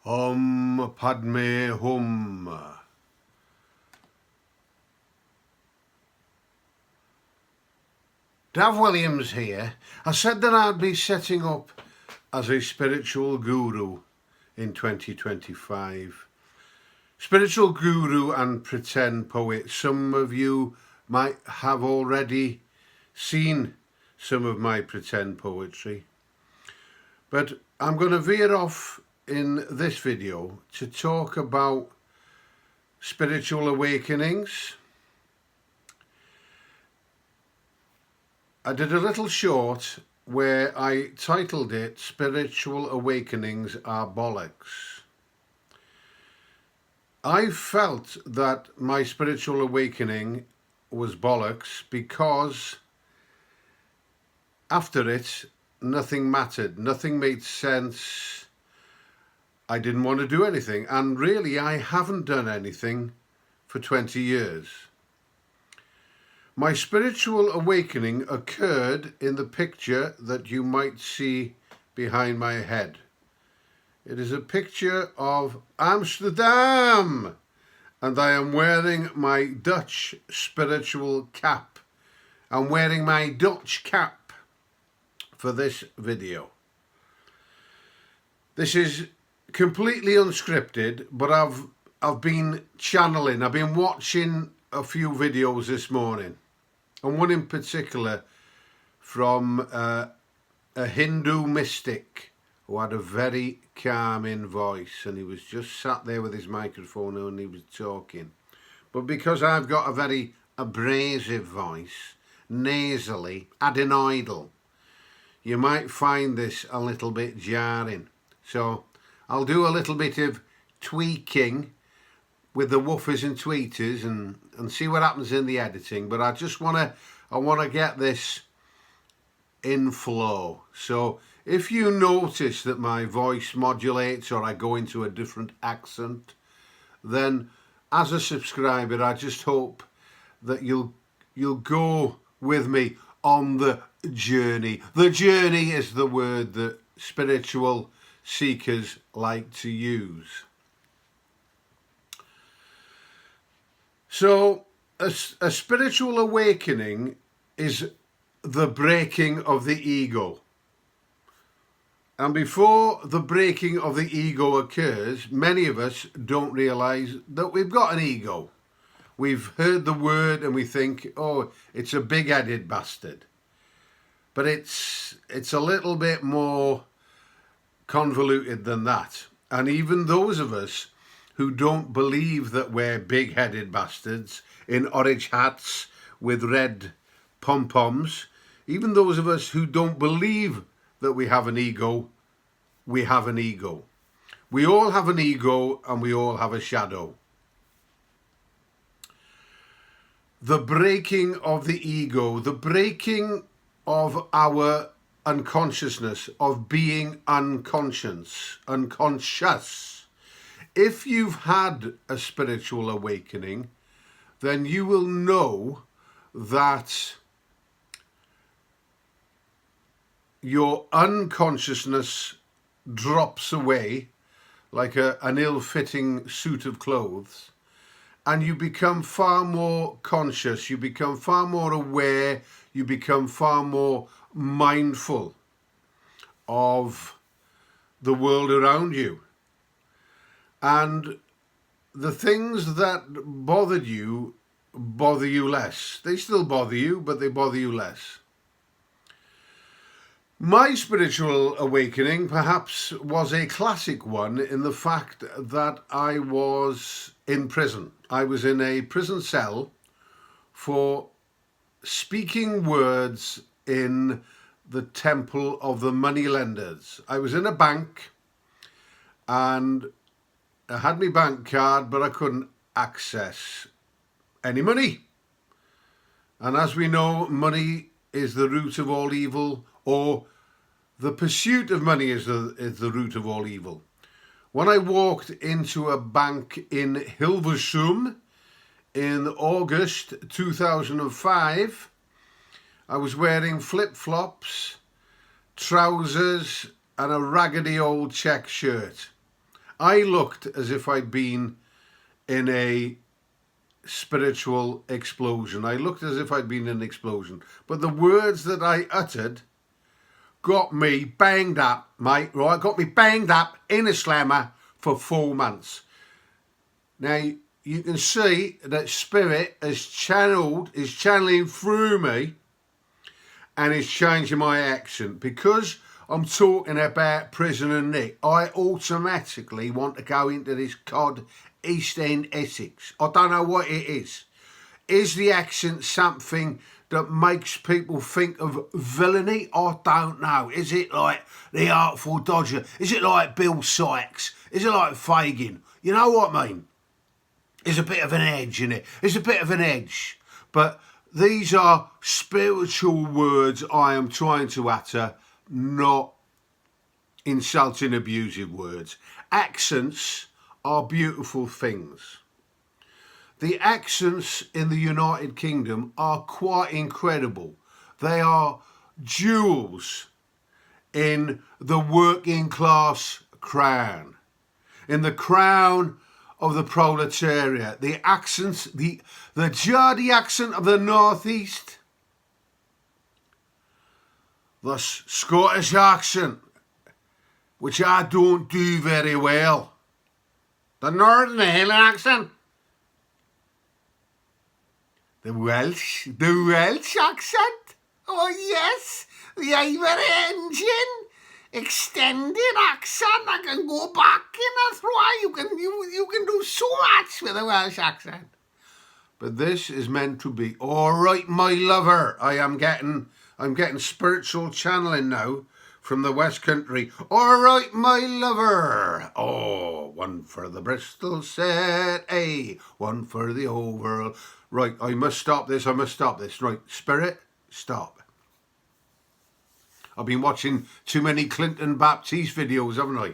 Padme Hum. Daf Williams here. I said that I'd be setting up as a spiritual guru in 2025. Spiritual guru and pretend poet. Some of you might have already seen some of my pretend poetry. But I'm going to veer off in this video to talk about spiritual awakenings. I did a little short where I titled it Spiritual Awakenings Are Bollocks. I felt that my spiritual awakening was bollocks because after it, nothing mattered, nothing made sense. I didn't want to do anything, and really I haven't done anything for 20 years. My spiritual awakening occurred in the picture that you might see behind my head. It is a picture of Amsterdam, and I am wearing my Dutch spiritual cap. I'm wearing my Dutch cap for this video. This is completely unscripted, but I've been channeling. I've been watching a few videos this morning, and one in particular from a Hindu mystic who had a very calming voice, and he was just sat there with his microphone and he was talking. But because I've got a very abrasive voice, nasally, adenoidal, you might find this a little bit jarring. So I'll do a little bit of tweaking with the woofers and tweeters and see what happens in the editing. But I want to get this in flow. So if you notice that my voice modulates or I go into a different accent, then as a subscriber, I just hope that you'll go with me on the journey. The journey is the word that spiritual seekers like to use. So a spiritual awakening is the breaking of the ego. And before the breaking of the ego occurs, many of us don't realise that we've got an ego. We've heard the word and we think, oh, it's a big-headed bastard. But it's a little bit more convoluted than that. And even those of us who don't believe that we're big-headed bastards in orange hats with red pom-poms, even those of us who don't believe that we have an ego, we have an ego. We all have an ego and we all have a shadow. The breaking of the ego, the breaking of our unconsciousness, of being unconscious. If you've had a spiritual awakening, then you will know that your unconsciousness drops away like an ill-fitting suit of clothes, and you become far more conscious, you become far more aware, you become far more mindful of the world around you. And the things that bothered you bother you less. They still bother you, but they bother you less. My spiritual awakening perhaps was a classic one in the fact that I was in prison. I was in a prison cell for speaking words in the temple of the moneylenders. I was in a bank and I had my bank card, but I couldn't access any money. And as we know, money is the root of all evil, or the pursuit of money is the root of all evil. When I walked into a bank in Hilversum in August 2005, I was wearing flip-flops, trousers and a raggedy old check shirt. I looked as if I'd been in a spiritual explosion. I looked as if I'd been in an explosion. But the words that I uttered got me banged up, mate, right? Got me banged up in a slammer for 4 months. Now, you can see that Spirit is channeling through me and is changing my accent. Because I'm talking about Prisoner Nick, I automatically want to go into this cod East End Essex. I don't know what it is. Is the accent something that makes people think of villainy? I don't know. Is it like the Artful Dodger? Is it like Bill Sykes? Is it like Fagin? You know what I mean? There's a bit of an edge in it. There's a bit of an edge. But these are spiritual words I am trying to utter, not insulting, abusive words. Accents are beautiful things. The accents in the United Kingdom are quite incredible. They are jewels in the working class crown, in the crown of the proletariat. The accents, the Geordie accent of the northeast, the Scottish accent, which I don't do very well. The Northern Highland accent. The Welsh accent. Oh yes, the Ivory Engine. Extended accent. I can go back in. That's why you can do so much with a Welsh accent. But this is meant to be all right, my lover. I'm getting spiritual channeling now from the West Country. All right, my lover. Oh, one for the Bristol set, one for the overall. Right, I must stop this. Right, Spirit, stop. I've been watching too many Clinton Baptiste videos, haven't I?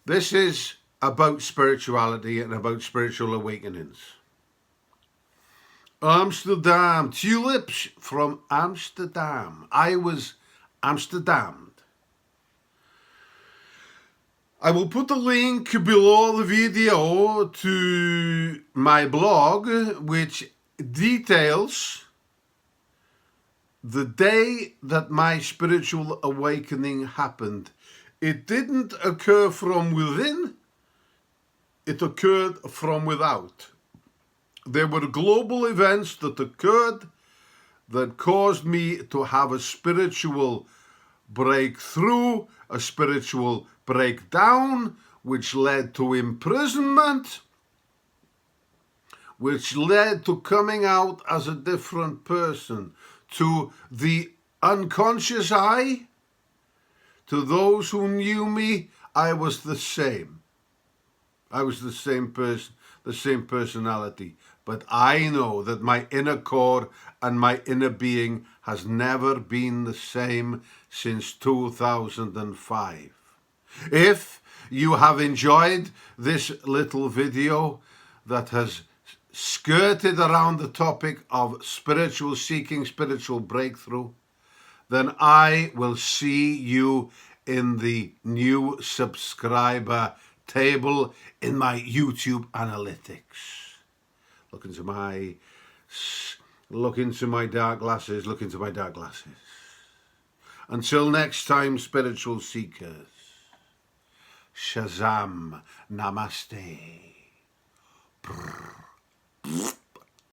This is about spirituality and about spiritual awakenings. Amsterdam, tulips from Amsterdam. I was Amsterdammed. I will put the link below the video to my blog, which details the day that my spiritual awakening happened. It didn't occur from within, it occurred from without. There were global events that occurred that caused me to have a spiritual breakthrough, a spiritual breakdown, which led to imprisonment, which led to coming out as a different person. To the unconscious eye, to those who knew me, I was the same. I was the same person, the same personality. But I know that my inner core and my inner being has never been the same since 2005. If you have enjoyed this little video that has skirted around the topic of spiritual seeking, spiritual breakthrough, then I will see you in the new subscriber table in my YouTube analytics. Look into my dark glasses, look into my dark glasses. Until next time, spiritual seekers, Shazam, Namaste.